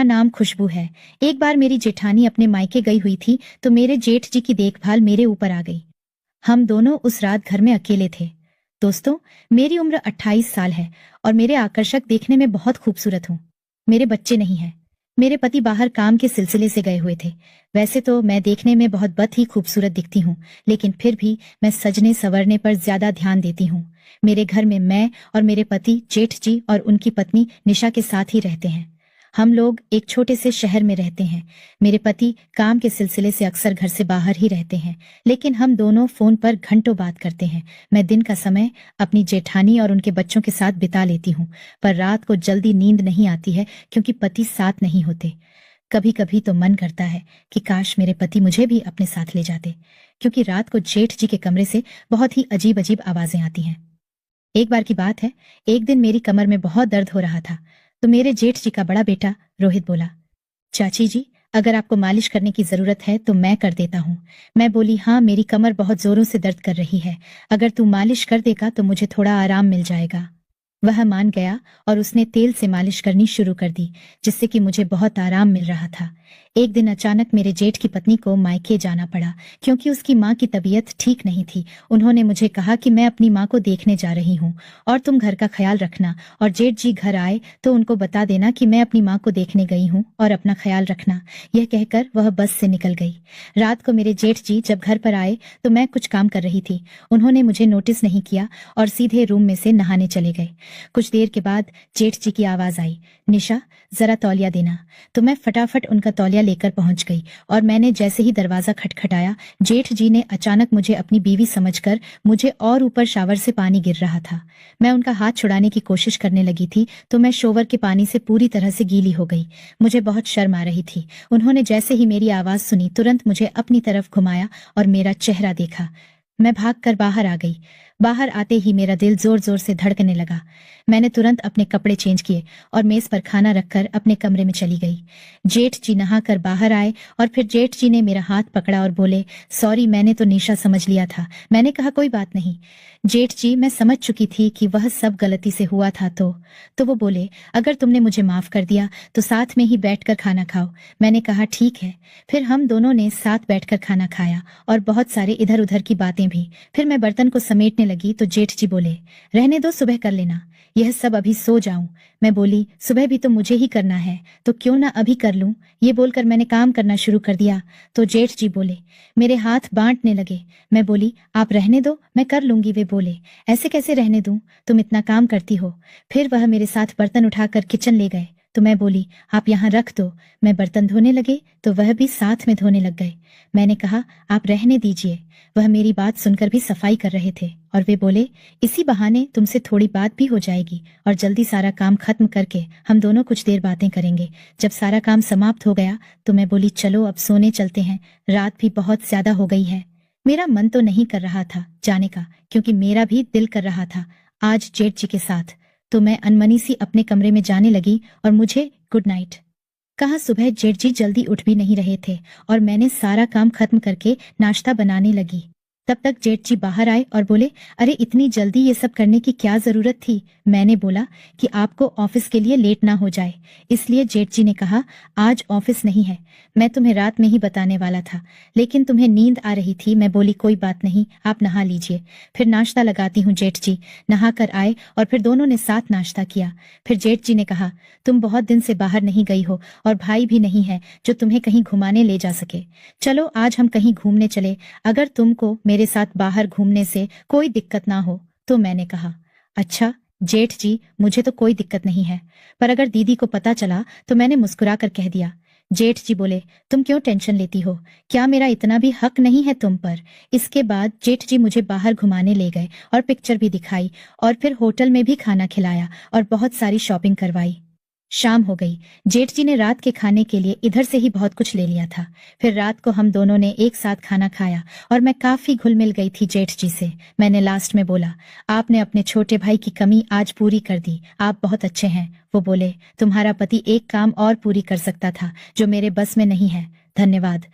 का नाम खुशबू है। एक बार मेरी जेठानी अपने मायके गई हुई थी तो मेरे जेठ जी की देखभाल मेरे ऊपर आ गई। हम दोनों उस रात घर में अकेले थे। दोस्तों, मेरी उम्र 28 साल है और मेरे आकर्षक देखने में बहुत खूबसूरत हूँ। मेरे बच्चे नहीं हैं। मेरे पति बाहर काम के सिलसिले से गए हुए थे। वैसे तो मैं देखने में बहुत बद ही खूबसूरत दिखती हूँ, लेकिन फिर भी मैं सजने संवरने पर ज्यादा ध्यान देती हूँ। मेरे घर में मैं और मेरे पति जेठ जी और उनकी पत्नी निशा के साथ ही रहते हैं। हम लोग एक छोटे से शहर में रहते हैं। मेरे पति काम के सिलसिले से अक्सर घर से बाहर ही रहते हैं, लेकिन हम दोनों फोन पर घंटों बात करते हैं। मैं दिन का समय अपनी जेठानी और उनके बच्चों के साथ बिता लेती हूँ, पर रात को जल्दी नींद नहीं आती है क्योंकि पति साथ नहीं होते। कभी कभी तो मन करता है कि काश मेरे पति मुझे भी अपने साथ ले जाते, क्योंकि रात को जेठ जी के कमरे से बहुत ही अजीब अजीब आवाजें आती हैं। एक बार की बात है, एक दिन मेरी कमर में बहुत दर्द हो रहा था तो मेरे जेठ जी का बड़ा बेटा रोहित बोला, चाची जी, अगर आपको मालिश करने की जरूरत है तो मैं कर देता हूँ। मैं बोली, हाँ, मेरी कमर बहुत जोरों से दर्द कर रही है। अगर तू मालिश कर देगा तो मुझे थोड़ा आराम मिल जाएगा। वह मान गया और उसने तेल से मालिश करनी शुरू कर दी, जिससे कि मुझे बहुत आराम मिल रहा था। एक दिन अचानक मेरे जेठ की पत्नी को मायके जाना पड़ा क्योंकि उसकी माँ की तबीयत ठीक नहीं थी। उन्होंने मुझे कहा कि मैं अपनी माँ को देखने जा रही हूँ और तुम घर का ख्याल रखना, और जेठ जी घर आए तो उनको बता देना कि मैं अपनी माँ को देखने गई हूँ और अपना ख्याल रखना। यह कहकर वह बस से निकल गई। रात को मेरे जेठ जी जब घर पर आए तो मैं कुछ काम कर रही थी। उन्होंने मुझे नोटिस नहीं किया और सीधे रूम में से नहाने चले गए। कुछ देर के बाद जेठ जी की आवाज आई, निशा, जरा तौलिया देना। तो मैं फटाफट उनका तौलिया लेकर पहुंच गई और मैंने जैसे ही दरवाजा खटखटाया, जेठ जी ने अचानक मुझे अपनी बीवी समझकर मुझे और ऊपर शावर से पानी गिर रहा था। मैं उनका हाथ छुड़ाने की कोशिश करने लगी थी तो मैं शोवर के पानी से पूरी तरह से गीली हो गई। मुझे बहुत शर्म आ रही थी। उन्होंने जैसे ही मेरी आवाज सुनी तुरंत मुझे अपनी तरफ घुमाया और मेरा चेहरा देखा। मैं भागकर बाहर आ गई। बाहर आते ही मेरा दिल जोर जोर से धड़कने लगा। मैंने तुरंत अपने कपड़े चेंज किए और मेज पर खाना रखकर अपने कमरे में चली गई। जेठ जी नहाकर बाहर आए और फिर जेठ जी ने मेरा हाथ पकड़ा और बोले, सॉरी, मैंने तो निशा समझ लिया था। मैंने कहा, कोई बात नहीं जेठ जी, मैं समझ चुकी थी कि वह सब गलती से हुआ था। तो वो बोले, अगर तुमने मुझे माफ कर दिया तो साथ में ही बैठकर खाना खाओ। मैंने कहा, ठीक है। फिर हम दोनों ने साथ बैठकर खाना खाया और बहुत सारे इधर उधर की बातें भी। फिर मैं बर्तन को समेटने लगी तो जेठ जी बोले, रहने दो, सुबह कर लेना। यह सब अभी सो जाऊं। मैं बोली, सुबह भी तो मुझे ही करना है तो क्यों ना अभी कर लूं। ये बोलकर मैंने काम करना शुरू कर दिया तो जेठ जी बोले, मेरे हाथ बांटने लगे। मैं बोली, आप रहने दो, मैं कर लूंगी। वे बोले, ऐसे कैसे रहने दूं, तुम इतना काम करती हो। फिर वह मेरे साथ बर्तन उठाकर किचन ले गए तो मैं बोली, आप यहाँ रख दो। मैं बर्तन धोने लगे तो वह भी साथ में धोने लग गए। मैंने कहा, आप रहने दीजिए। वह मेरी बात सुनकर भी सफाई कर रहे थे और वे बोले, इसी बहाने तुमसे थोड़ी बात भी हो जाएगी और जल्दी सारा काम खत्म करके हम दोनों कुछ देर बातें करेंगे। जब सारा काम समाप्त हो गया तो मैं बोली, चलो अब सोने चलते हैं, रात भी बहुत ज्यादा हो गई है। मेरा मन तो नहीं कर रहा था जाने का, क्योंकि मेरा भी दिल कर रहा था आज जेठ जी के साथ। तो मैं अनमनी सी अपने कमरे में जाने लगी और मुझे गुड नाइट कहा। सुबह जेठ जी जल्दी उठ भी नहीं रहे थे और मैंने सारा काम खत्म करके नाश्ता बनाने लगी। तब तक जेठ जी बाहर आए और बोले, अरे इतनी जल्दी ये सब करने की क्या जरूरत थी। मैंने बोला कि आपको ऑफिस के लिए लेट ना हो जाए, इसलिए जेठ जी ने कहा, आज ऑफिस नहीं है, मैं तुम्हें रात में ही बताने वाला था, लेकिन तुम्हें नींद आ रही थी। मैं बोली, कोई बात नहीं, आप नहा लीजिए, फिर नाश्ता लगाती हूँ। जेठ जी नहा कर आए और फिर दोनों ने साथ नाश्ता किया। फिर जेठ जी ने कहा, तुम बहुत दिन से बाहर नहीं गई हो और भाई भी नहीं है जो तुम्हें कहीं घुमाने ले जा सके। चलो आज हम कहीं घूमने चले, अगर तुमको मेरे साथ बाहर घूमने से कोई दिक्कत ना हो तो। मैंने कहा, अच्छा जेठ जी, मुझे तो कोई दिक्कत नहीं है, पर अगर दीदी को पता चला तो। मैंने मुस्कुराकर कह दिया। जेठ जी बोले, तुम क्यों टेंशन लेती हो, क्या मेरा इतना भी हक नहीं है तुम पर। इसके बाद जेठ जी मुझे बाहर घुमाने ले गए और पिक्चर भी दिखाई और फिर होटल में भी खाना खिलाया और बहुत सारी शॉपिंग करवाई। शाम हो गई। जेठ जी ने रात के खाने के लिए इधर से ही बहुत कुछ ले लिया था। फिर रात को हम दोनों ने एक साथ खाना खाया और मैं काफी घुल मिल गई थी जेठ जी से। मैंने लास्ट में बोला, आपने अपने छोटे भाई की कमी आज पूरी कर दी, आप बहुत अच्छे हैं। वो बोले, तुम्हारा पति एक काम और पूरी कर सकता था जो मेरे बस में नहीं है। धन्यवाद।